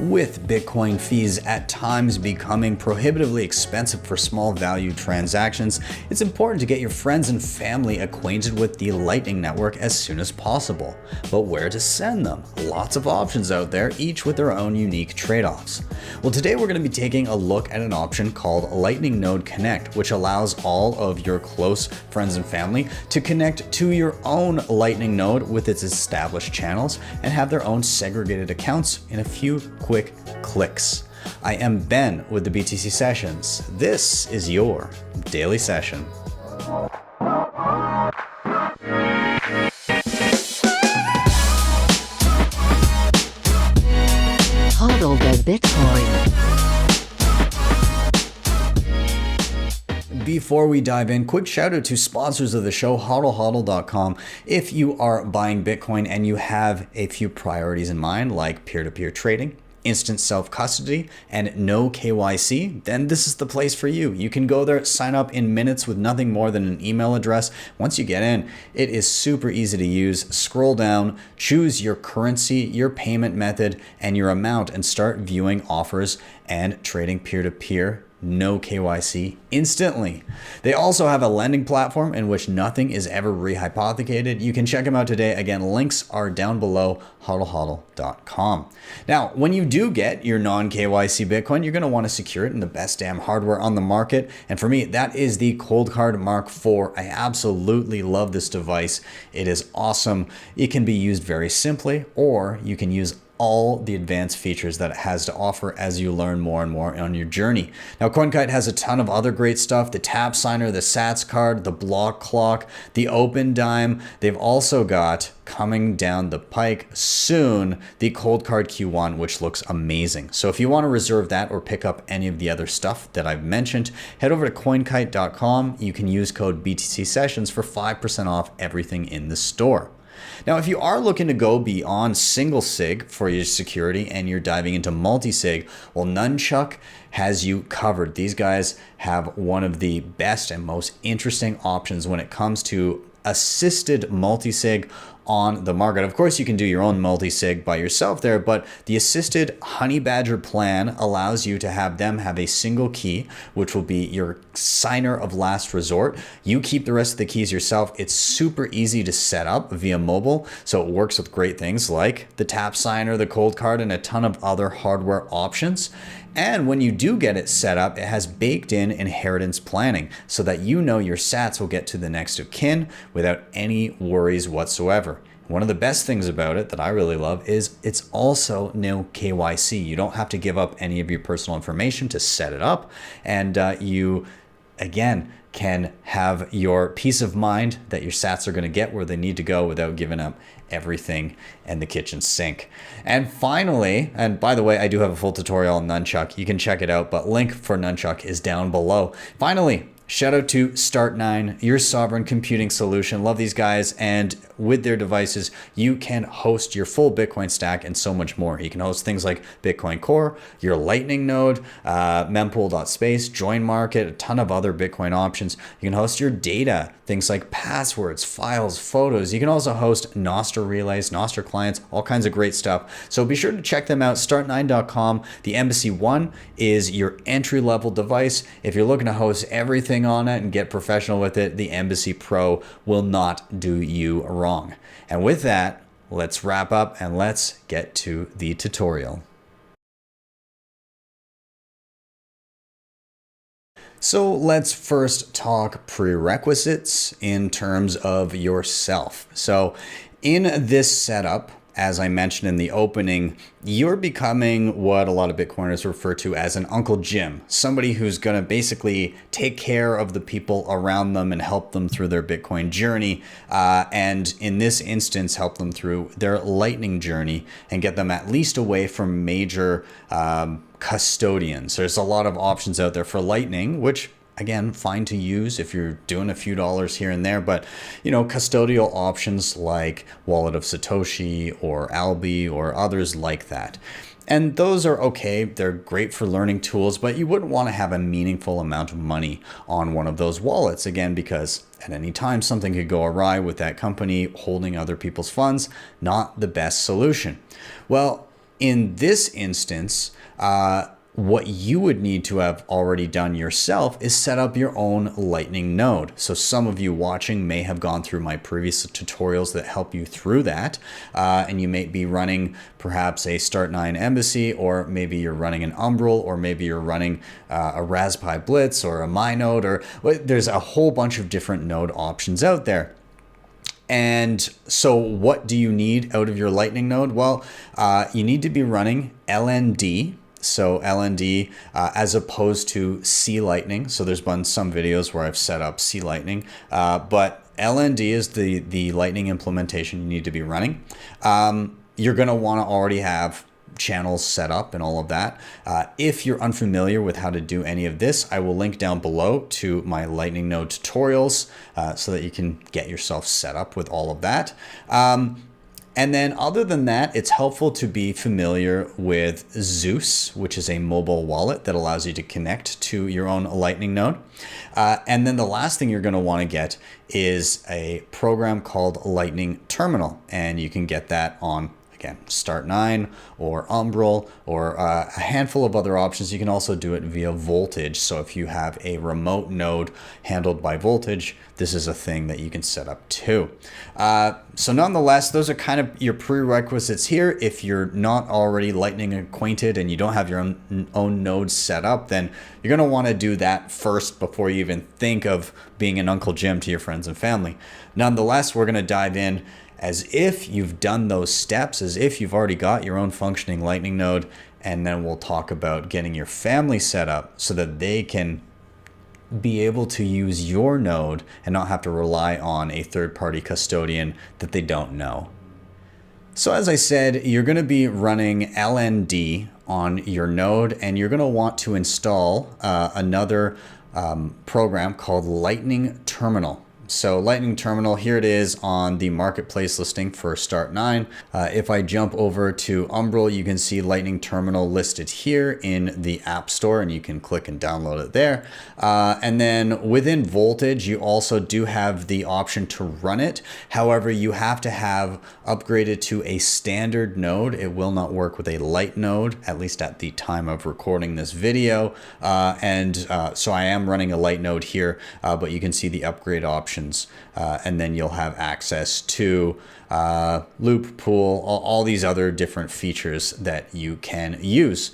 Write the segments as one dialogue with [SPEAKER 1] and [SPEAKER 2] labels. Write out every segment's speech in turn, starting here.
[SPEAKER 1] With Bitcoin fees at times becoming prohibitively expensive for small value transactions, it's important to get your friends and family acquainted with the Lightning Network as soon as possible. But where to send them? Lots of options out there, each with their own unique trade-offs. Well, today we're going to be taking a look at an option called Lightning Node Connect, which allows all of your close friends and family to connect to your own Lightning node with its established channels and have their own segregated accounts in a few quick clicks. I am Ben with the BTC Sessions. This is your daily session.
[SPEAKER 2] Hodl the Bitcoin.
[SPEAKER 1] Before we dive in, quick shout out to sponsors of the show, hodlhodl.com. If you are buying Bitcoin and you have a few priorities in mind, like peer-to-peer trading, instant self-custody, and no KYC, then this is the place for you. You can go there, sign up in minutes with nothing more than an email address. Once you get in, it is super easy to use. Scroll down, choose your currency, your payment method, and your amount, and start viewing offers and trading peer-to-peer. No KYC instantly. They also have a lending platform in which nothing is ever rehypothecated. You can check them out today. Again, links are down below, hodlhodl.com. Now, when you do get your non-KYC Bitcoin, you're going to want to secure it in the best damn hardware on the market. And for me, that is the Coldcard Mark IV. I absolutely love this device. It is awesome. It can be used very simply, or you can use all the advanced features that it has to offer as you learn more and more on your journey. Now, CoinKite has a ton of other great stuff, the tap signer, the Sats card, the block clock, the open dime. They've also got, coming down the pike soon, the Coldcard Q1, which looks amazing. So if you want to reserve that or pick up any of the other stuff that I've mentioned, head over to coinkite.com. You can use code BTC Sessions for 5% off everything in the store. Now, if you are looking to go beyond single sig for your security and you're diving into multisig, well, Nunchuk has you covered. These guys have one of the best and most interesting options when it comes to assisted multisig on the market. Of course, you can do your own multisig by yourself there, but the assisted Honey Badger plan allows you to have them have a single key, which will be your signer of last resort. You keep the rest of the keys yourself. It's super easy to set up via mobile, so it works with great things like the tap signer, the cold card, and a ton of other hardware options. And when you do get it set up, it has baked in inheritance planning so that you know your sats will get to the next of kin without any worries whatsoever. One of the best things about it that I really love is it's also no KYC. You don't have to give up any of your personal information to set it up. And you, again, can have your peace of mind that your sats are going to get where they need to go without giving up everything and the kitchen sink. And finally, and by the way, I do have a full tutorial on Nunchuk. You can check it out, but link for Nunchuk is down below. Finally, shout out to Start9, your sovereign computing solution. Love these guys. And with their devices, you can host your full Bitcoin stack and so much more. You can host things like Bitcoin Core, your Lightning node, mempool.space, join market, a ton of other Bitcoin options. You can host your data, things like passwords, files, photos. You can also host Nostr relays, Nostr clients, all kinds of great stuff. So be sure to check them out, start9.com. The Embassy One is your entry-level device. If you're looking to host everything on it and get professional with it, the Embassy Pro will not do you wrong. And with that, let's wrap up and let's get to the tutorial. So let's first talk prerequisites in terms of yourself. So in this setup, as I mentioned in the opening, you're becoming what a lot of Bitcoiners refer to as an Uncle Jim, somebody who's going to basically take care of the people around them and help them through their Bitcoin journey. And in this instance, help them through their Lightning journey and get them at least away from major custodians. There's a lot of options out there for Lightning, which again, fine to use if you're doing a few dollars here and there, but you know, custodial options like Wallet of Satoshi or Albi or others like that. And those are okay. They're great for learning tools, but you wouldn't want to have a meaningful amount of money on one of those wallets, again, because at any time something could go awry with that company holding other people's funds. Not the best solution. Well, In this instance, what you would need to have already done yourself is set up your own Lightning node. So some of you watching may have gone through my previous tutorials that help you through that. And you may be running perhaps a Start9 Embassy, or maybe you're running an Umbrel, or maybe you're running a Raspberry Blitz or a MyNode, or there's a whole bunch of different node options out there. And so what do you need out of your Lightning node? Well, you need to be running LND. So LND as opposed to C Lightning. So there's been some videos where I've set up C Lightning, but LND is the Lightning implementation you need to be running. You're going to want to already have channels set up and all of that. If you're unfamiliar with how to do any of this, I will link down below to my Lightning node tutorials so that you can get yourself set up with all of that. And then other than that, it's helpful to be familiar with Zeus, which is a mobile wallet that allows you to connect to your own Lightning node. And then the last thing you're going to want to get is a program called Lightning Terminal. And you can get that on, again, Start9 or Umbrel or a handful of other options. You can also do it via Voltage. So if you have a remote node handled by Voltage, this is a thing that you can set up too. So nonetheless, those are kind of your prerequisites here. If you're not already Lightning acquainted and you don't have your own nodes set up, then you're going to want to do that first before you even think of being an Uncle Jim to your friends and family. Nonetheless, we're going to dive in as if you've done those steps, as if you've already got your own functioning Lightning node, and then we'll talk about getting your family set up so that they can be able to use your node and not have to rely on a third-party custodian that they don't know. So as I said, you're going to be running LND on your node, and you're going to want to install another program called Lightning Terminal. So Lightning Terminal, here it is on the marketplace listing for Start9. If I jump over to Umbrel, you can see Lightning Terminal listed here in the App Store, and you can click and download it there. And then within Voltage, you also do have the option to run it. However, you have to have upgraded to a standard node. It will not work with a light node, at least at the time of recording this video. So I am running a light node here, but you can see the upgrade option. And then you'll have access to loop pool, all these other different features that you can use.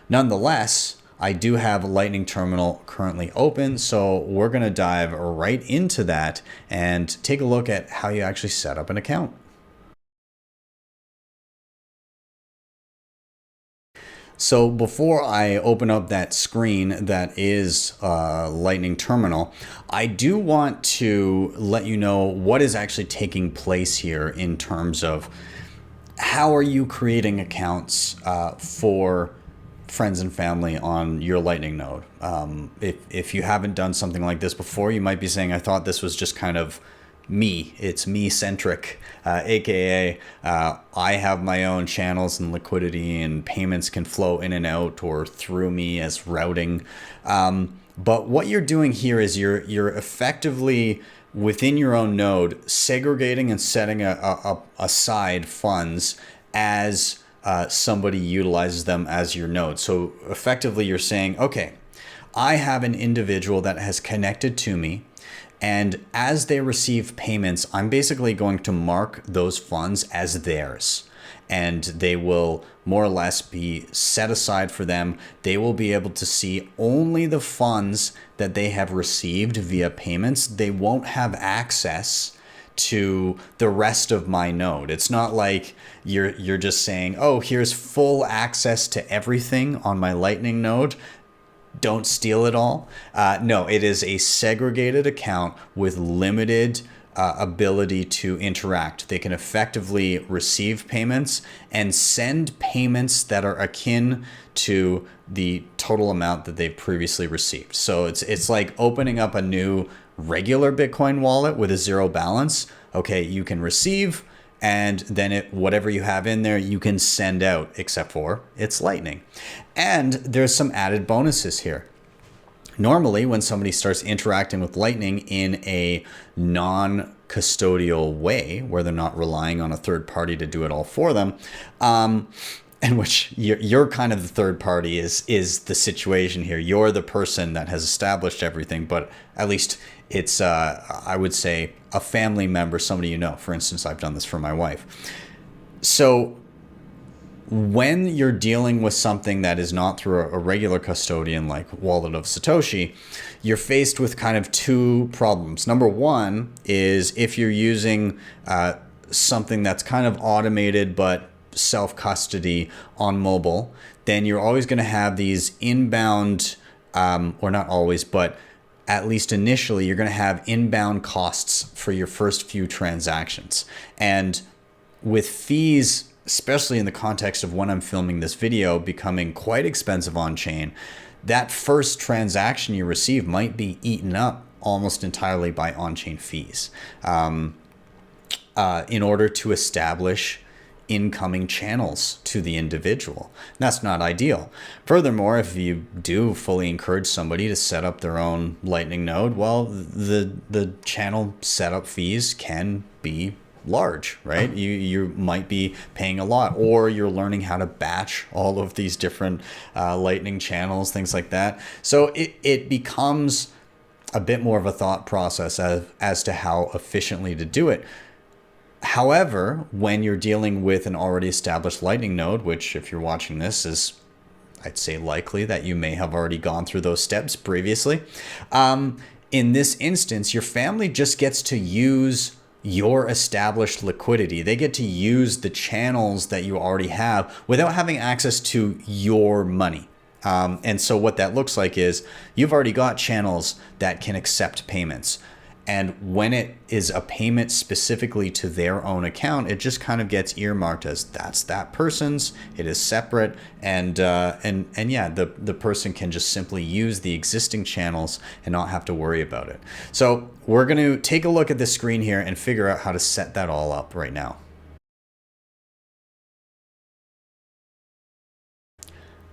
[SPEAKER 1] Nonetheless, I do have Lightning Terminal currently open, so we're going to dive right into that and take a look at how you actually set up an account. So before I open up that screen that is Lightning Terminal, I do want to let you know what is actually taking place here in terms of how are you creating accounts for friends and family on your Lightning node. If you haven't done something like this before, you might be saying, I thought this was just kind of me. It's me centric, aka I have my own channels and liquidity, and payments can flow in and out or through me as routing. But what you're doing here is you're effectively within your own node segregating and setting aside funds as somebody utilizes them as your node. So effectively you're saying, okay, I have an individual that has connected to me, and as they receive payments, I'm basically going to mark those funds as theirs. And they will more or less be set aside for them. They will be able to see only the funds that they have received via payments. They won't have access to the rest of my node. It's not like you're just saying, oh, here's full access to everything on my Lightning node. Don't steal it all. No, it is a segregated account with limited ability to interact. They can effectively receive payments and send payments that are akin to the total amount that they've previously received. So it's like opening up a new regular Bitcoin wallet with a zero balance. Okay, you can receive, and then whatever you have in there, you can send out, except for it's Lightning. And there's some added bonuses here. Normally, when somebody starts interacting with Lightning in a non-custodial way, where they're not relying on a third party to do it all for them, in which you're kind of the third party is the situation here. You're the person that has established everything, but at least it's I would say a family member, somebody you know. For instance, I've done this for my wife. So when you're dealing with something that is not through a regular custodian like Wallet of Satoshi, you're faced with kind of two problems. Number one is if you're using something that's kind of automated but self-custody on mobile, then you're always going to have these inbound, or not always, but at least initially, you're going to have inbound costs for your first few transactions. And with fees, especially in the context of when I'm filming this video, becoming quite expensive on chain, that first transaction you receive might be eaten up almost entirely by on-chain fees in order to establish incoming channels to the individual. That's not ideal. Furthermore, if you do fully encourage somebody to set up their own Lightning node, well, the channel setup fees can be large, right? You might be paying a lot, or you're learning how to batch all of these different Lightning channels, things like that. So it becomes a bit more of a thought process as to how efficiently to do it. However, when you're dealing with an already established Lightning node, which if you're watching this is, I'd say likely that you may have already gone through those steps previously. In this instance, your family just gets to use your established liquidity. They get to use the channels that you already have without having access to your money. And so what that looks like is you've already got channels that can accept payments. And when it is a payment specifically to their own account, it just kind of gets earmarked as that's that person's. It is separate, and yeah, the person can just simply use the existing channels and not have to worry about it. So we're going to take a look at this screen here and figure out how to set that all up right now.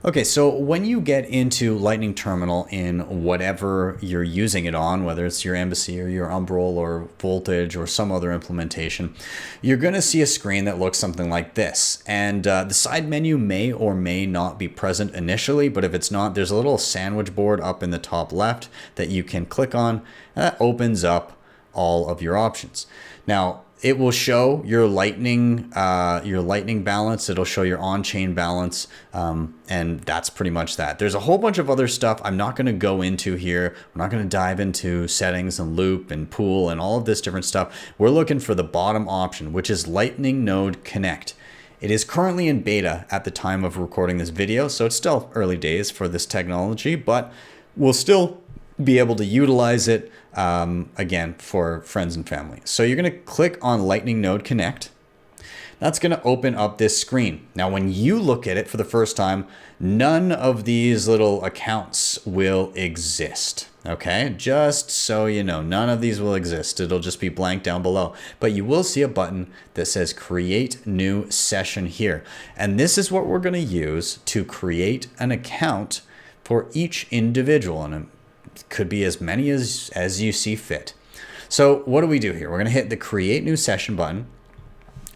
[SPEAKER 1] Okay, so when you get into Lightning Terminal in whatever you're using it on, whether it's your Embassy or your Umbrel or Voltage or some other implementation, you're going to see a screen that looks something like this. And the side menu may or may not be present initially, but if it's not, there's a little sandwich board up in the top left that you can click on, and that opens up all of your options. Now, it will show your Lightning balance. It'll show your on-chain balance, and that's pretty much that. There's a whole bunch of other stuff I'm not going to go into here. We're not going to dive into settings and loop and pool and all of this different stuff. We're looking for the bottom option, which is Lightning Node Connect. It is currently in beta at the time of recording this video, so it's still early days for this technology, but we'll still be able to utilize it again for friends and family. So you're going to click on Lightning Node Connect. That's going to open up this screen. Now, when you look at it for the first time, none of these little accounts will exist. Okay, just so you know, none of these will exist. It'll just be blank down below. But you will see a button that says Create New Session here. And this is what we're going to use to create an account for each individual. And it could be as many as you see fit. So what do we do here? We're going to hit the Create New Session button,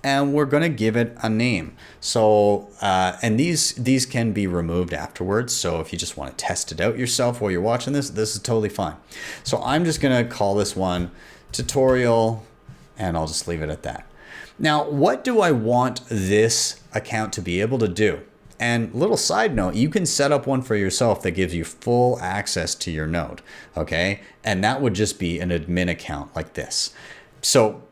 [SPEAKER 1] and we're going to give it a name. So, and these can be removed afterwards. So if you just want to test it out yourself while you're watching this is totally fine. So I'm just going to call this one Tutorial, and I'll just leave it at that. Now, what do I want this account to be able to do? And little side note, you can set up one for yourself that gives you full access to your node, okay? And that would just be an admin account like this. So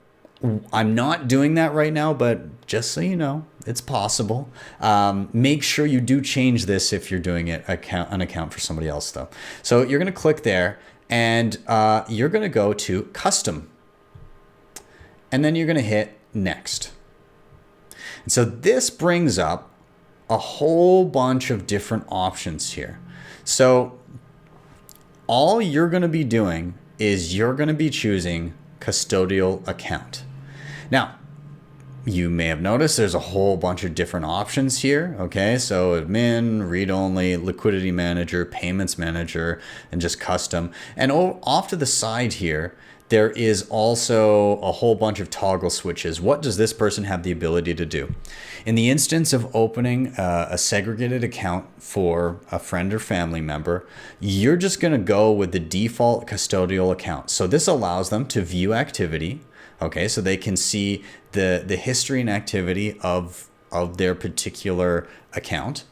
[SPEAKER 1] I'm not doing that right now, but just so you know, it's possible. Make sure you do change this if you're doing it an account for somebody else though. So you're gonna click there, and you're gonna go to Custom. And then you're gonna hit Next. And so this brings up a whole bunch of different options here. So all you're going to be doing is you're going to be choosing custodial account. Now, you may have noticed there's a whole bunch of different options here. Okay, so admin, read-only, liquidity manager, payments manager, and just custom. And off to the side here, there is also a whole bunch of toggle switches. What does this person have the ability to do? In the instance of opening a segregated account for a friend or family member, you're just going to go with the default custodial account. So this allows them to view activity, okay, so they can see the history and activity of their particular account.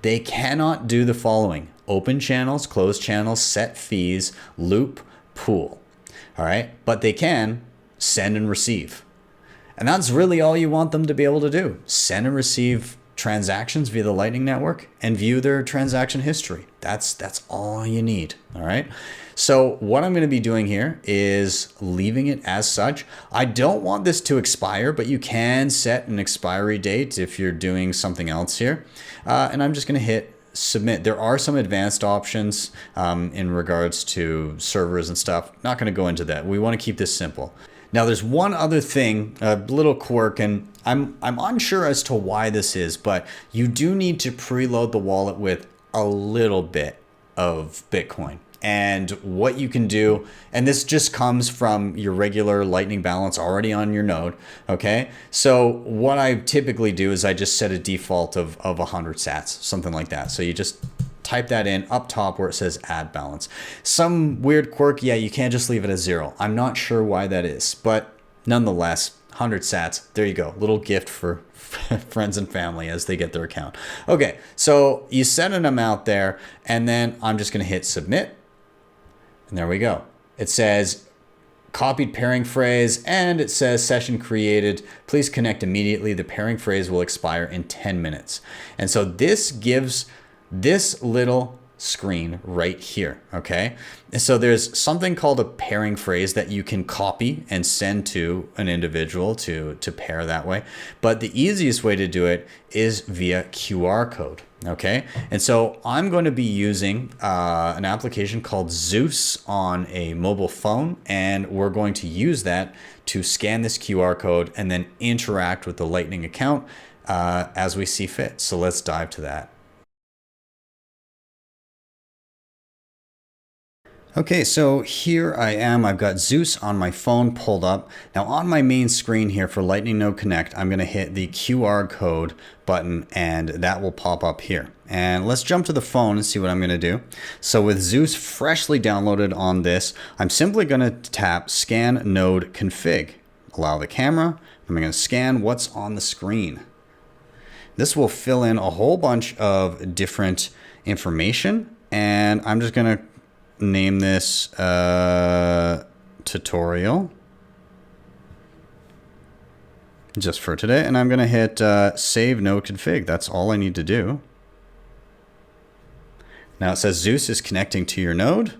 [SPEAKER 1] They cannot do the following: open channels, close channels, set fees, loop, pool. All right, but they can send and receive. And that's really all you want them to be able to do. Send and receive transactions via the Lightning Network and view their transaction history. That's all you need. All right. So what I'm going to be doing here is leaving it as such. I don't want this to expire, but you can set an expiry date if you're doing something else here. And I'm just going to hit submit. There are some advanced options in regards to servers and stuff. Not going to go into that. We want to keep this simple. Now there's one other thing, a little quirk, and I'm unsure as to why this is, but you do need to preload the wallet with a little bit of Bitcoin. And what you can do, and this just comes from your regular Lightning balance already on your node, okay? So what I typically do is I just set a default of 100 sats, something like that. So you just type that in up top where it says add balance. Some weird quirk, yeah, you can't just leave it as 0. I'm not sure why that is, but nonetheless, 100 sats, there you go. Little gift for friends and family as they get their account. Okay, so you set an amount there, and then I'm just gonna hit submit. And there we go. It says copied pairing phrase, and it says session created. Please connect immediately. The pairing phrase will expire in 10 minutes. And so this gives this little screen right here, okay? And so there's something called a pairing phrase that you can copy and send to an individual to pair that way. But the easiest way to do it is via QR code, okay? And so I'm going to be using an application called Zeus on a mobile phone, and we're going to use that to scan this QR code and then interact with the Lightning account as we see fit. So let's dive to that. Okay, so here I am. I've got Zeus on my phone pulled up. Now on my main screen here for Lightning Node Connect, I'm going to hit the QR code button and that will pop up here. And let's jump to the phone and see what I'm going to do. So with Zeus freshly downloaded on this, I'm simply going to tap Scan Node Config. Allow the camera. I'm going to scan what's on the screen. This will fill in a whole bunch of different information, and I'm just going to name this tutorial just for today, and I'm going to hit save node config. That's all I need to do. Now it says Zeus is connecting to your node,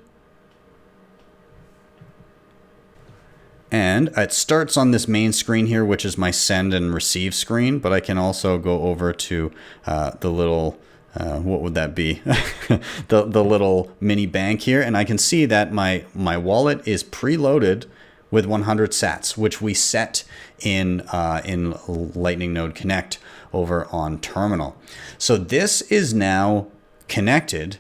[SPEAKER 1] and it starts on this main screen here, which is my send and receive screen, but I can also go over to the little what would that be? the little mini bank here, and I can see that my wallet is preloaded with 100 sats, which we set in Lightning Node Connect over on Terminal. So this is now connected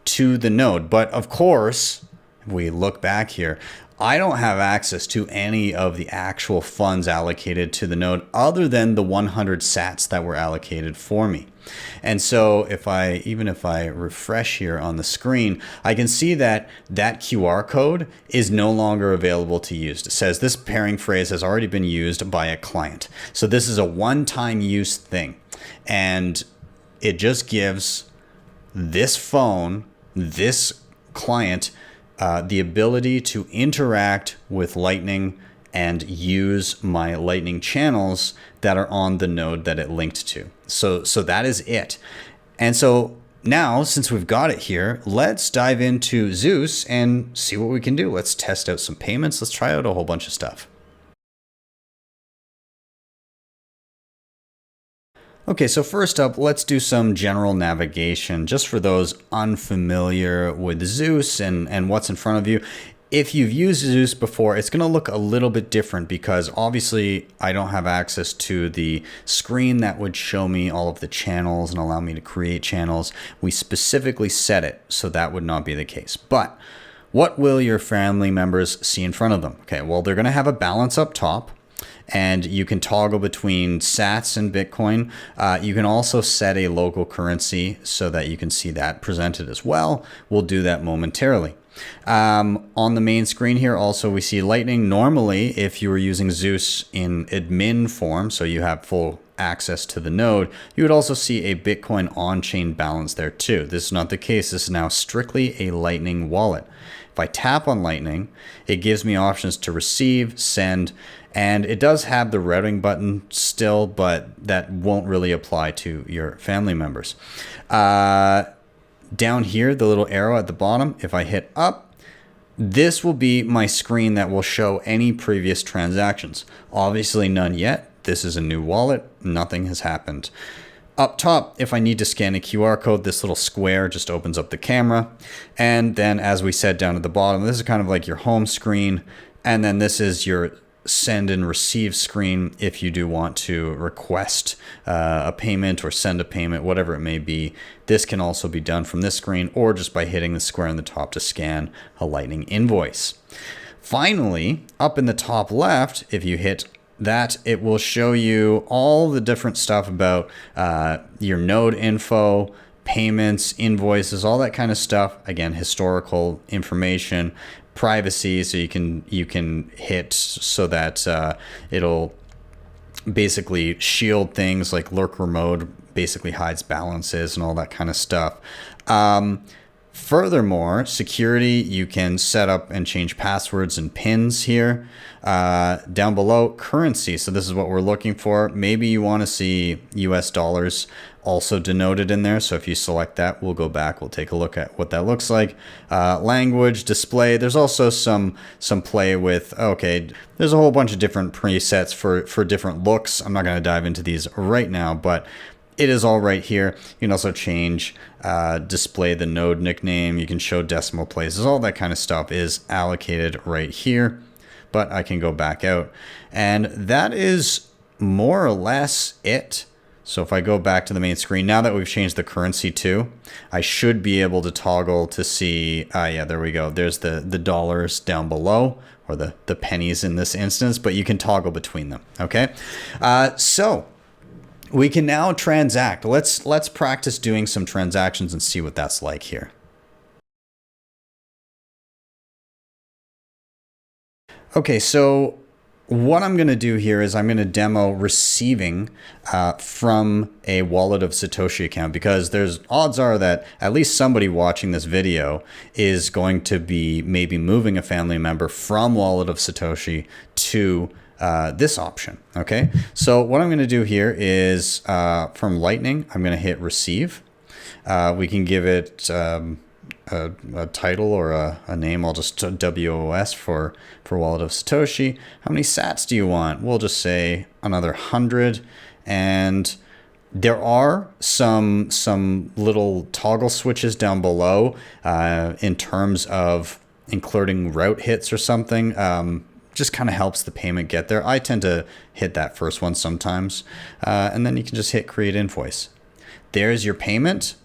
[SPEAKER 1] to the node, but of course, if we look back here, I don't have access to any of the actual funds allocated to the node other than the 100 sats that were allocated for me. And so even if I refresh here on the screen, I can see that that QR code is no longer available to use. It says this pairing phrase has already been used by a client. So this is a one-time use thing. And it just gives this phone, this client, the ability to interact with Lightning and use my Lightning channels that are on the node that it linked to. So that is it. And so now, since we've got it here, let's dive into Zeus and see what we can do. Let's test out some payments. Let's try out a whole bunch of stuff. Okay, so first up, let's do some general navigation, just for those unfamiliar with Zeus and what's in front of you. If you've used Zeus before, it's going to look a little bit different because obviously I don't have access to the screen that would show me all of the channels and allow me to create channels. We specifically set it so that would not be the case. But what will your family members see in front of them? Okay, well, they're going to have a balance up top, and you can toggle between sats and Bitcoin. You can also set a local currency so that you can see that presented as well. We'll do that momentarily. On the main screen here, also we see Lightning. Normally, if you were using Zeus in admin form, so you have full access to the node, you would also see a Bitcoin on-chain balance there too. This is not the case. This is now strictly a Lightning wallet. If I tap on Lightning, it gives me options to receive, send, and it does have the routing button still, but that won't really apply to your family members. Down here, the little arrow at the bottom, if I hit up, this will be my screen that will show any previous transactions. Obviously none yet. This is a new wallet. Nothing has happened. Up top, if I need to scan a QR code, this little square just opens up the camera. And then as we said down at the bottom, this is kind of like your home screen. And then this is your send and receive screen if you do want to request a payment or send a payment, whatever it may be. This can also be done from this screen or just by hitting the square on the top to scan a Lightning invoice. Finally, up in the top left, if you hit that, it will show you all the different stuff about your node info, payments, invoices, all that kind of stuff. Again, historical information, privacy, so you can hit so that it'll basically shield things like lurker mode, basically hides balances and all that kind of stuff. Furthermore, security, you can set up and change passwords and pins here. Down below, currency. So this is what we're looking for. Maybe you want to see US dollars also denoted in there. So if you select that, we'll go back. We'll take a look at what that looks like. Language, display. There's also some play with, okay, there's a whole bunch of different presets for different looks. I'm not going to dive into these right now, but it is all right here. You can also change, display the node nickname. You can show decimal places. All that kind of stuff is allocated right here, but I can go back out. And that is more or less it. So if I go back to the main screen, now that we've changed the currency too, I should be able to toggle to see, yeah, there we go. There's the dollars down below, or the pennies in this instance, but you can toggle between them, okay? So we can now transact. Let's practice doing some transactions and see what that's like here. Okay, so what I'm going to do here is I'm going to demo receiving from a Wallet of Satoshi account, because there's odds are that at least somebody watching this video is going to be maybe moving a family member from Wallet of Satoshi to this option. Okay, so what I'm going to do here is from Lightning, I'm going to hit receive. We can give it a title or a name. I'll just WOS for Wallet of Satoshi. How many sats do you want? We'll just say another 100. And there are some little toggle switches down below in terms of including route hits or something. Just kind of helps the payment get there. I tend to hit that first one sometimes. And then you can just hit create invoice. There's your payment.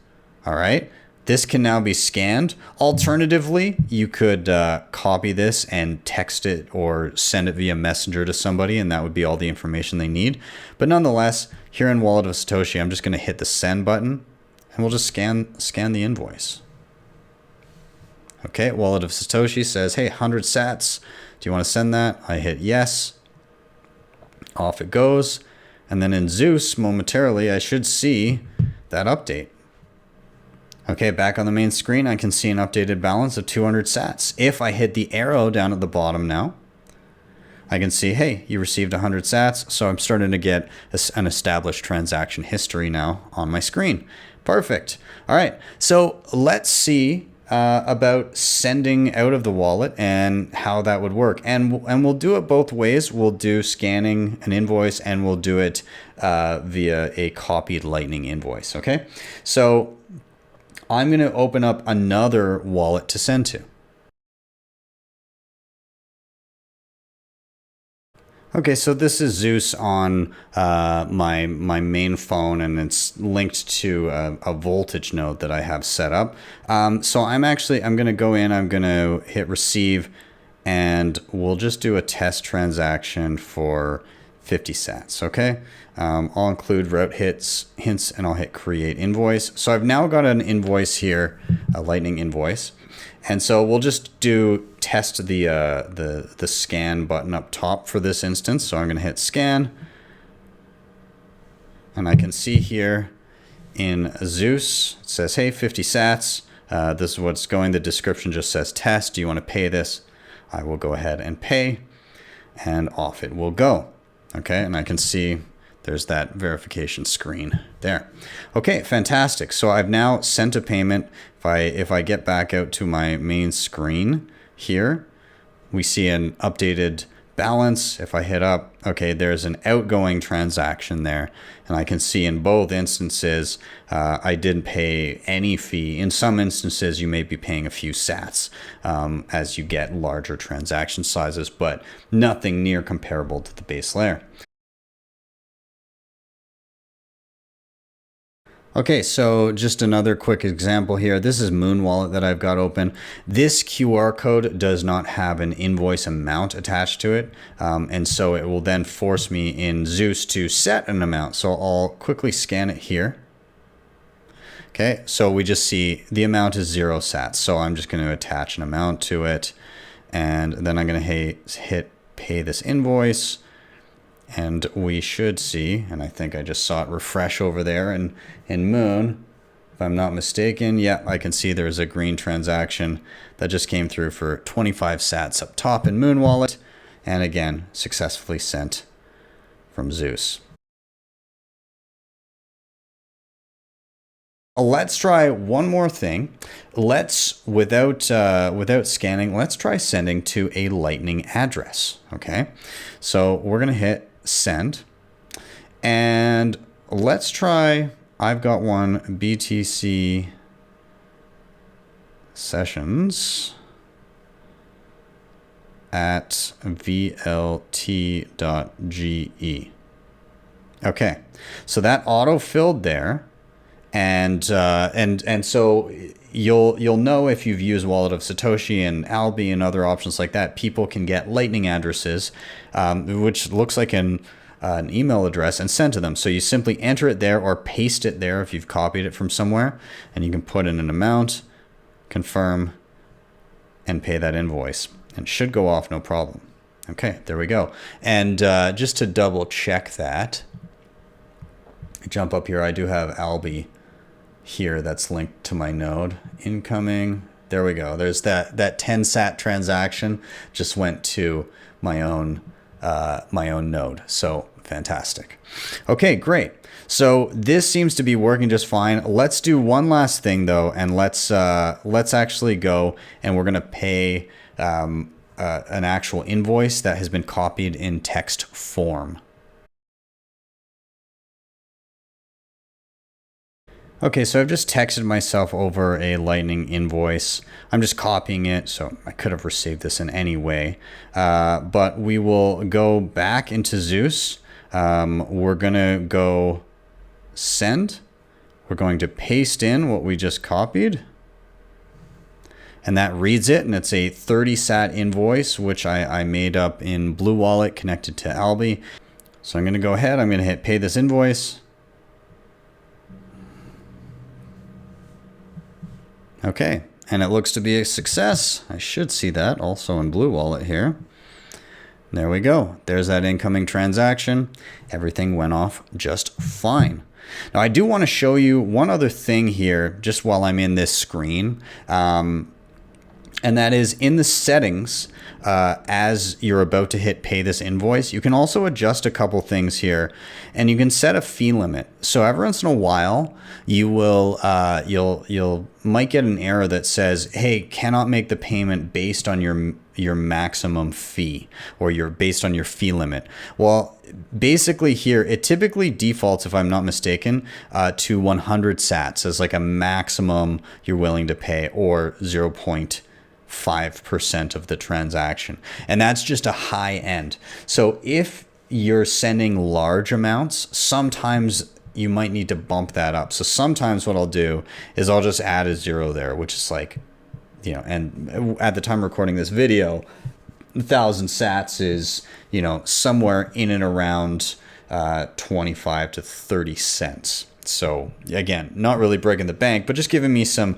[SPEAKER 1] All right. This can now be scanned. Alternatively, you could copy this and text it or send it via Messenger to somebody, and that would be all the information they need. But nonetheless, here in Wallet of Satoshi, I'm just going to hit the send button, and we'll just scan the invoice. Okay, Wallet of Satoshi says, hey, 100 sats. Do you want to send that? I hit yes. Off it goes. And then in Zeus, momentarily, I should see that update. Okay, back on the main screen, I can see an updated balance of 200 sats. If I hit the arrow down at the bottom now, I can see, hey, you received 100 sats. So I'm starting to get an established transaction history now on my screen. Perfect. All right, so let's see about sending out of the wallet and how that would work. And we'll do it both ways. We'll do scanning an invoice, and we'll do it via a copied Lightning invoice, okay? So I'm going to open up another wallet to send to. Okay, so this is Zeus on my main phone, and it's linked to a voltage node that I have set up. So I'm going to go in, I'm going to hit receive, and we'll just do a test transaction for 50 sats, okay? I'll include route hints, and I'll hit create invoice. So I've now got an invoice here, a Lightning invoice. And so we'll just test the scan button up top for this instance. So I'm going to hit scan, and I can see here in Zeus, it says, hey, 50 sats. This is what's going. The description just says test. Do you want to pay this? I will go ahead and pay, and off it will go. Okay, and I can see there's that verification screen there. Okay, fantastic. So I've now sent a payment. If I get back out to my main screen here, we see an updated balance. If I hit up, okay, there's an outgoing transaction there. And I can see in both instances, I didn't pay any fee. In some instances, you may be paying a few sats as you get larger transaction sizes, but nothing near comparable to the base layer. Okay, so just another quick example here. This is Moon Wallet that I've got open. This QR code does not have an invoice amount attached to it. And so it will then force me in Zeus to set an amount. So I'll quickly scan it here. Okay, so we just see the amount is 0 sats. So I'm just going to attach an amount to it. And then I'm going to hit pay this invoice. And we should see, and I think I just saw it refresh over there in Moon, if I'm not mistaken. Yeah, I can see there's a green transaction that just came through for 25 sats up top in Moon Wallet. And again, successfully sent from Zeus. Let's try one more thing. Without scanning, let's try sending to a Lightning address. Okay, so we're gonna hit send, and let's try. I've got one BTC sessions at vlt.ge. Okay, so that auto filled there. And so you'll know if you've used Wallet of Satoshi and Alby and other options like that, people can get Lightning addresses, which looks like an email address, and send to them. So you simply enter it there or paste it there if you've copied it from somewhere, and you can put in an amount, confirm, and pay that invoice. And it should go off no problem. Okay, there we go. And just to double check that, jump up here. I do have Alby here that's linked to my node. Incoming. There we go. There's that 10 sat transaction just went to my own node. So fantastic. Okay, great. So this seems to be working just fine. Let's do one last thing though, and let's actually go and we're gonna pay an actual invoice that has been copied in text form. Okay, so I've just texted myself over a Lightning invoice. I'm just copying it, so I could have received this in any way. But we will go back into Zeus. We're going to go send. We're going to paste in what we just copied. And that reads it, and it's a 30 sat invoice, which I made up in Blue Wallet connected to Alby. So I'm going to go ahead. I'm going to hit pay this invoice. Okay, and it looks to be a success. I should see that also in Blue Wallet here. There we go. There's that incoming transaction. Everything went off just fine. Now, I do want to show you one other thing here just while I'm in this screen. And that is in the settings, as you're about to hit pay this invoice, you can also adjust a couple things here, and you can set a fee limit. So every once in a while, you will you'll might get an error that says, "Hey, cannot make the payment based on your maximum fee or based on your fee limit." Well, basically here it typically defaults, if I'm not mistaken, to 100 sats as like a maximum you're willing to pay, or 0.5 5% of the transaction. And that's just a high end. So if you're sending large amounts, sometimes you might need to bump that up. So sometimes what I'll do is I'll just add a 0 there, which is like, you know, and at the time of recording this video, 1,000 sats is, you know, somewhere in and around 25 to 30 cents. So again, not really breaking the bank, but just giving me some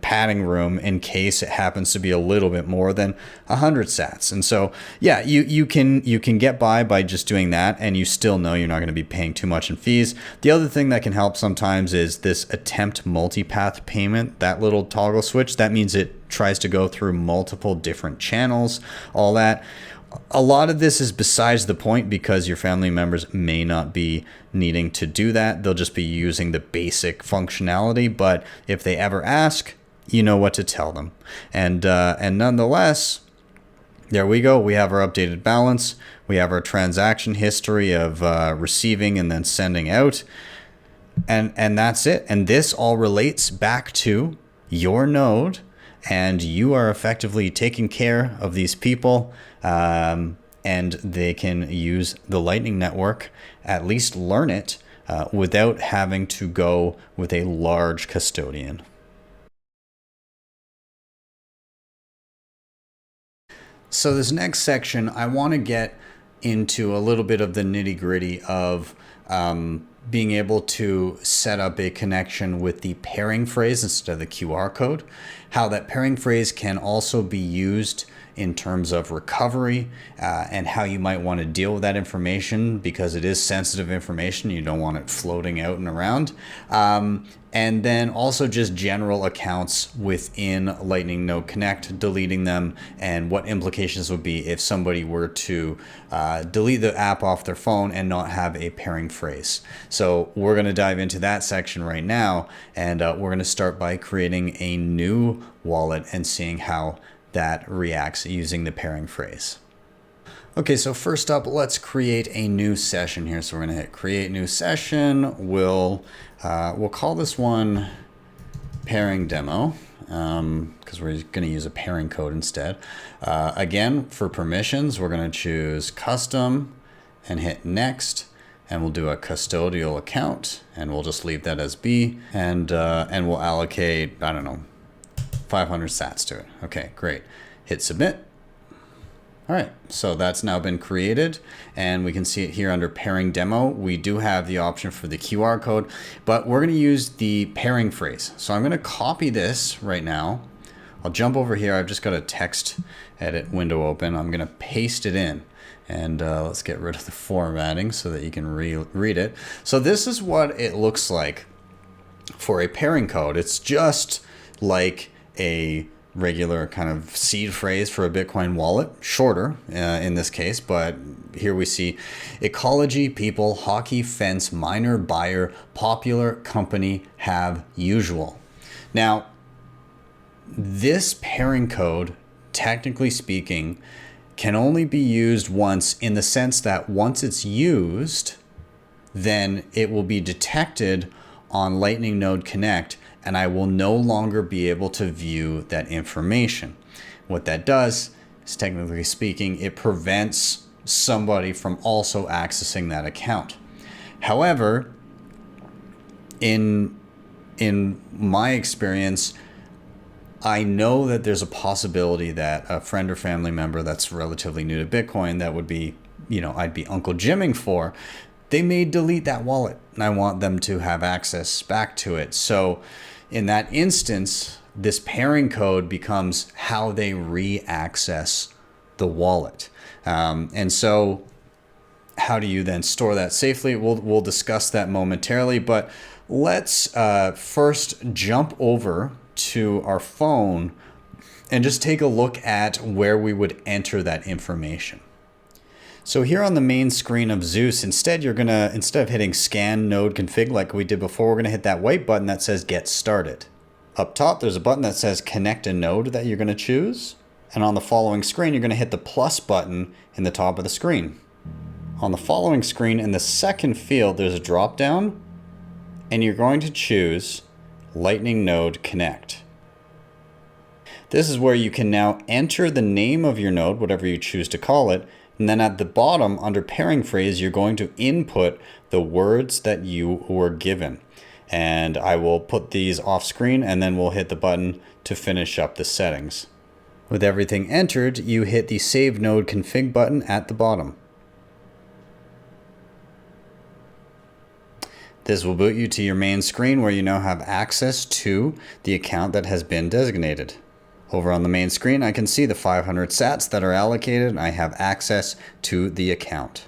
[SPEAKER 1] padding room in case it happens to be a little bit more than 100 sats. And so, yeah, you can get by just doing that, and you still know you're not going to be paying too much in fees. The other thing that can help sometimes is this attempt multipath payment, that little toggle switch. That means it tries to go through multiple different channels, all that. A lot of this is besides the point because your family members may not be needing to do that. They'll just be using the basic functionality. But if they ever ask, you know what to tell them. And nonetheless, there we go. We have our updated balance. We have our transaction history of receiving and then sending out. And that's it. And this all relates back to your node. And you are effectively taking care of these people, and they can use the Lightning Network, at least learn it, without having to go with a large custodian. So this next section, I want to get into a little bit of the nitty-gritty of being able to set up a connection with the pairing phrase instead of the QR code, how that pairing phrase can also be used in terms of recovery, and how you might want to deal with that information because it is sensitive information. You don't want it floating out and around. And then also just general accounts within Lightning Node Connect, deleting them, and what implications would be if somebody were to delete the app off their phone and not have a pairing phrase. So we're going to dive into that section right now, and we're going to start by creating a new wallet and seeing how that reacts using the pairing phrase. Okay, so first up, let's create a new session here. So we're going to hit create new session. We'll call this one pairing demo, because we're going to use a pairing code instead. Again, for permissions, we're going to choose custom and hit next, and we'll do a custodial account, and we'll just leave that as B, and we'll allocate, I don't know, 500 sats to it. Okay, great. Hit submit. All right, so that's now been created, and we can see it here under pairing demo. We do have the option for the QR code, but we're going to use the pairing phrase. So I'm going to copy this right now. I'll jump over here. I've just got a text edit window open. I'm going to paste it in, and let's get rid of the formatting so that you can read it. So this is what it looks like for a pairing code. It's just like a regular kind of seed phrase for a Bitcoin wallet, shorter in this case, but here we see ecology, people, hockey, fence, miner, buyer, popular, company, have, usual. Now, this pairing code, technically speaking, can only be used once, in the sense that once it's used, then it will be detected on Lightning Node Connect, and I will no longer be able to view that information. What that does is, technically speaking, it prevents somebody from also accessing that account. However, in my experience, I know that there's a possibility that a friend or family member that's relatively new to Bitcoin, that would be, you know, I'd be Uncle Jimming for, they may delete that wallet, and I want them to have access back to it. So in that instance, this pairing code becomes how they re-access the wallet. And so how do you then store that safely? We'll discuss that momentarily, but let's first jump over to our phone and just take a look at where we would enter that information. So here on the main screen of Zeus, instead of hitting scan node config like we did before, we're gonna hit that white button that says get started. Up top, there's a button that says connect a node that you're gonna choose. And on the following screen, you're gonna hit the plus button in the top of the screen. On the following screen, in the second field, there's a drop down, and you're going to choose Lightning Node Connect. This is where you can now enter the name of your node, whatever you choose to call it, and then at the bottom under pairing phrase, you're going to input the words that you were given. And I will put these off screen and then we'll hit the button to finish up the settings. With everything entered, you hit the Save Node Config button at the bottom. This will boot you to your main screen where you now have access to the account that has been designated. Over on the main screen, I can see the 500 sats that are allocated and I have access to the account.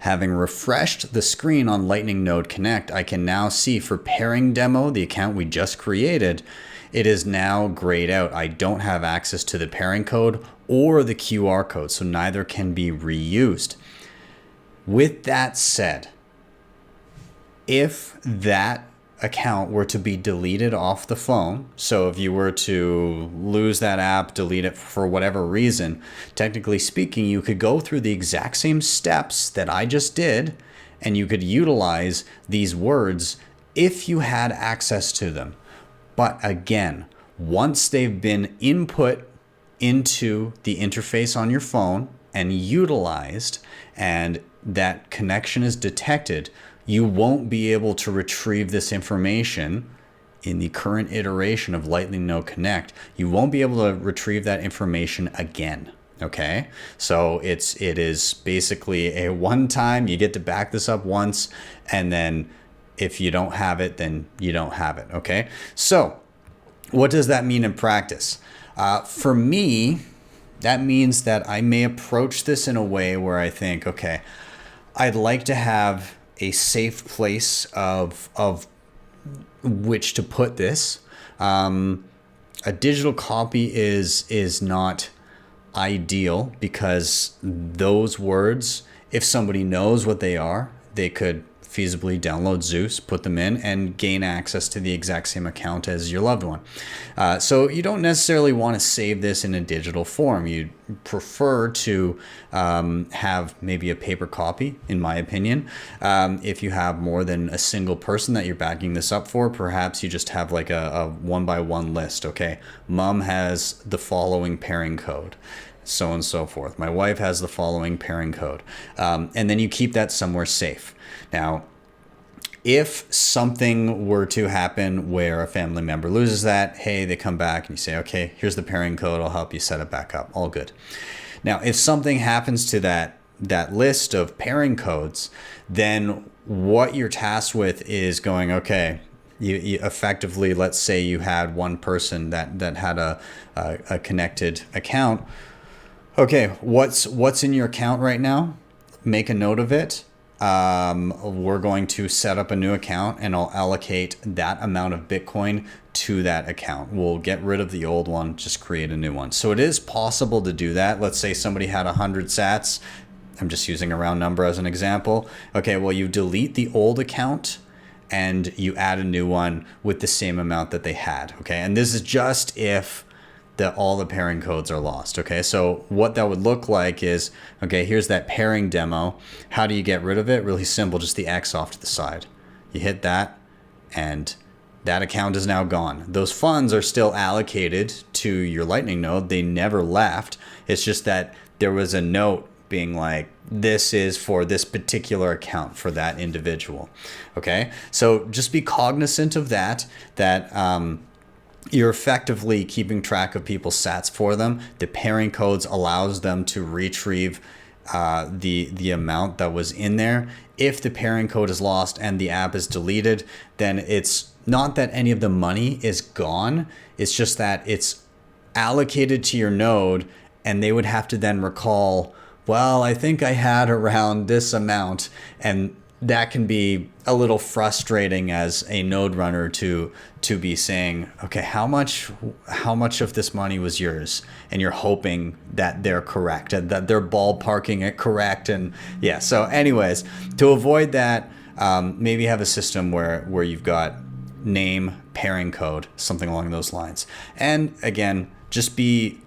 [SPEAKER 1] Having refreshed the screen on Lightning Node Connect, I can now see for pairing demo, the account we just created, it is now grayed out. I don't have access to the pairing code or the QR code, so neither can be reused. With that said, if that account were to be deleted off the phone, so if you were to lose that app, delete it for whatever reason, technically speaking, you could go through the exact same steps that I just did, and you could utilize these words if you had access to them. But again, once they've been input into the interface on your phone and utilized, and that connection is detected, you won't be able to retrieve this information in the current iteration of Lightning Node Connect. You won't be able to retrieve that information again. Okay, so it is basically a one-time. You get to back this up once, and then if you don't have it, then you don't have it. Okay, so what does that mean in practice? For me, that means that I may approach this in a way where I think, okay, I'd like to have a safe place of which to put this. A digital copy is not ideal because those words, if somebody knows what they are, they could feasibly download Zeus, put them in, and gain access to the exact same account as your loved one. So you don't necessarily want to save this in a digital form. You'd prefer to have maybe a paper copy, in my opinion. If you have more than a single person that you're backing this up for, perhaps you just have like a one-by-one list. Okay, mom has the following pairing code, so on and so forth. My wife has the following pairing code. And then you keep that somewhere safe. Now, if something were to happen where a family member loses that, hey, they come back and you say, okay, here's the pairing code. I'll help you set it back up. All good. Now, if something happens to that list of pairing codes, then what you're tasked with is going, okay, you effectively, let's say you had one person that had a connected account. Okay, what's in your account right now? Make a note of it. We're going to set up a new account and I'll allocate that amount of Bitcoin to that account. We'll get rid of the old one, just create a new one. So it is possible to do that. Let's say somebody had 100 sats. I'm just using a round number as an example. Okay, well, you delete the old account and you add a new one with the same amount that they had. Okay, and this is just if all the pairing codes are lost. Okay, so what that would look like is, okay, here's that pairing demo. How do you get rid of it? Really simple, just the X off to the side. You hit that and that account is now gone. Those funds are still allocated to your Lightning node. They never left. It's just that there was a note being like, this is for this particular account for that individual. Okay, so just be cognizant of that you're effectively keeping track of people's sats for them. The pairing codes allows them to retrieve the amount that was in there. If the pairing code is lost and the app is deleted, then it's not that any of the money is gone. It's just that it's allocated to your node and they would have to then recall, well, I think I had around this amount, and that can be a little frustrating as a node runner to be saying, okay, how much of this money was yours? And you're hoping that they're correct and that they're ballparking it correct. And yeah, so anyways, to avoid that, maybe have a system where you've got name, pairing code, something along those lines. And again, just be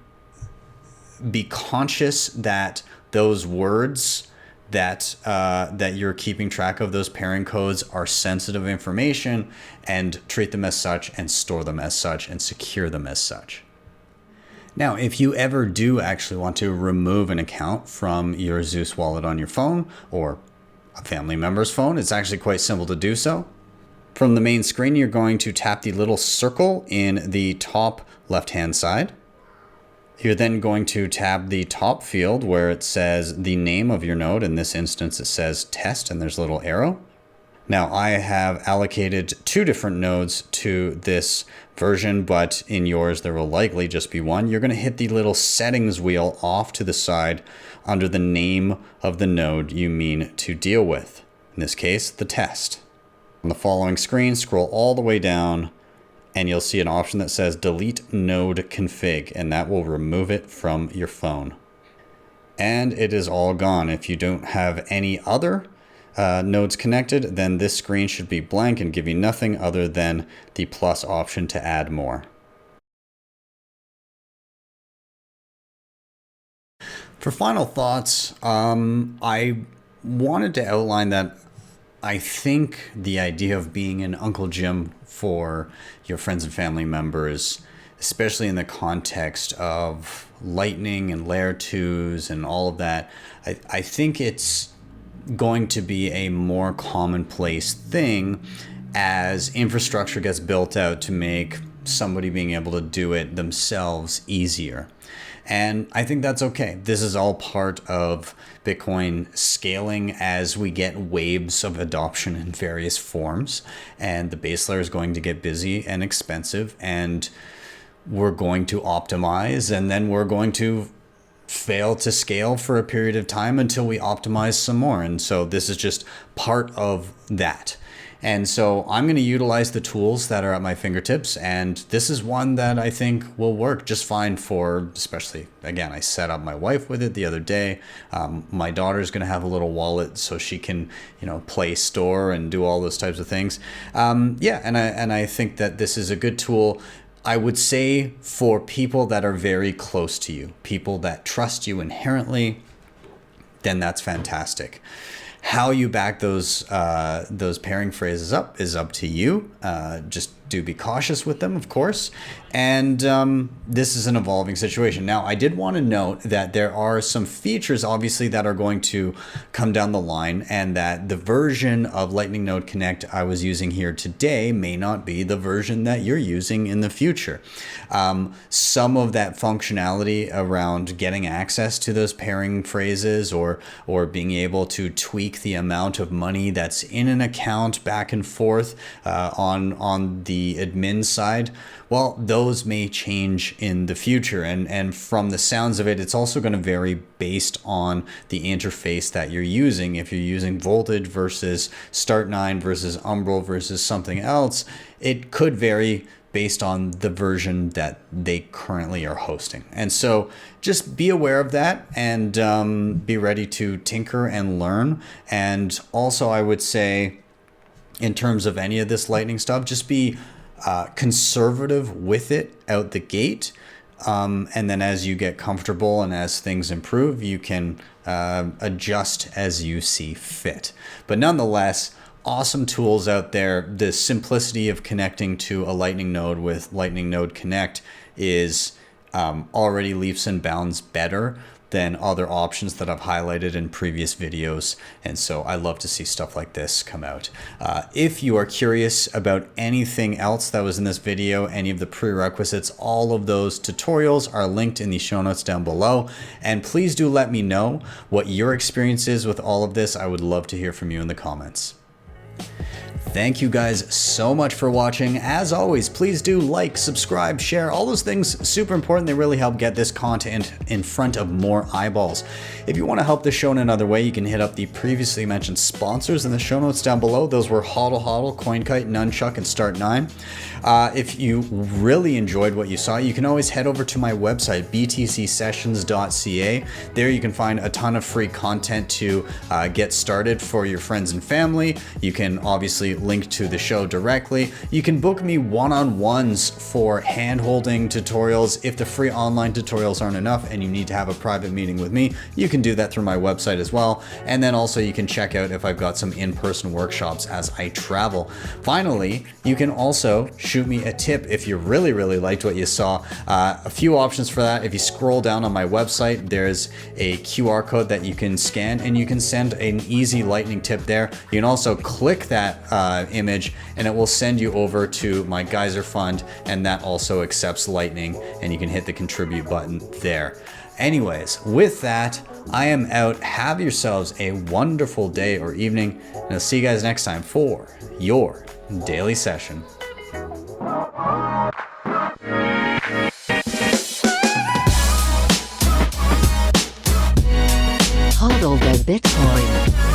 [SPEAKER 1] conscious that those words that you're keeping track of, those pairing codes, are sensitive information, and treat them as such and store them as such and secure them as such. Now, if you ever do actually want to remove an account from your Zeus wallet on your phone or a family member's phone, it's actually quite simple to do so. From the main screen, you're going to tap the little circle in the top left-hand side. You're then going to tap the top field where it says the name of your node. In this instance, it says test, and there's a little arrow. Now, I have allocated 2 different nodes to this version, but in yours, there will likely just be one. You're going to hit the little settings wheel off to the side under the name of the node you mean to deal with. In this case, the test. On the following screen, scroll all the way down, and you'll see an option that says delete node config, and that will remove it from your phone. And it is all gone. If you don't have any other nodes connected, then this screen should be blank and give you nothing other than the plus option to add more. For final thoughts, I wanted to outline that I think the idea of being an Uncle Jim for your friends and family members, especially in the context of Lightning and Layer 2s and all of that, I think it's going to be a more commonplace thing as infrastructure gets built out to make somebody being able to do it themselves easier. And I think that's okay. This is all part of Bitcoin scaling as we get waves of adoption in various forms. And the base layer is going to get busy and expensive, and we're going to optimize, and then we're going to fail to scale for a period of time until we optimize some more. And so this is just part of that. And so I'm going to utilize the tools that are at my fingertips, and this is one that I think will work just fine for, especially, again, I set up my wife with it the other day. My daughter's going to have a little wallet so she can, play store and do all those types of things. And I think that this is a good tool. I would say for people that are very close to you, people that trust you inherently, then that's fantastic. How you back those pairing phrases up is up to you. Just do be cautious with them, of course. And this is an evolving situation. Now, I did want to note that there are some features, obviously, that are going to come down the line, and that the version of Lightning Node Connect I was using here today may not be the version that you're using in the future. Some of that functionality around getting access to those pairing phrases or being able to tweak the amount of money that's in an account back and forth on the admin side, well, those may change in the future. And from the sounds of it, it's also going to vary based on the interface that you're using. If you're using Voltage versus Start9 versus Umbrel versus something else, it could vary based on the version that they currently are hosting. And so just be aware of that, and be ready to tinker and learn. And also, I would say, in terms of any of this Lightning stuff, just be conservative with it out the gate. And then as you get comfortable and as things improve, you can adjust as you see fit. But nonetheless, awesome tools out there. The simplicity of connecting to a Lightning node with Lightning Node Connect is already leaps and bounds better than other options that I've highlighted in previous videos. And so I love to see stuff like this come out. If you are curious about anything else that was in this video, any of the prerequisites, all of those tutorials are linked in the show notes down below. And please do let me know what your experience is with all of this. I would love to hear from you in the comments. Thank you guys so much for watching. As always, please do like, subscribe, share, all those things, super important. They really help get this content in front of more eyeballs. If you want to help the show in another way, you can hit up the previously mentioned sponsors in the show notes down below. Those were Hodl Hodl, CoinKite, Nunchuk, and Start9. If you really enjoyed what you saw, you can always head over to my website, btcsessions.ca. There you can find a ton of free content to get started for your friends and family. You can obviously link to the show directly. You can book me one-on-ones for hand-holding tutorials. If the free online tutorials aren't enough and you need to have a private meeting with me, you can do that through my website as well. And then also you can check out if I've got some in-person workshops as I travel. Finally, you can also shoot me a tip if you really liked what you saw. A few options for that. If you scroll down on my website, there's a QR code that you can scan and you can send an easy lightning tip there. You can also click that image and it will send you over to my Geyser fund, and that also accepts lightning, and you can hit the contribute button there. Anyways, with that, I am out. Have yourselves a wonderful day or evening, and I'll see you guys next time for your daily session.
[SPEAKER 2] Hodl the Bitcoin.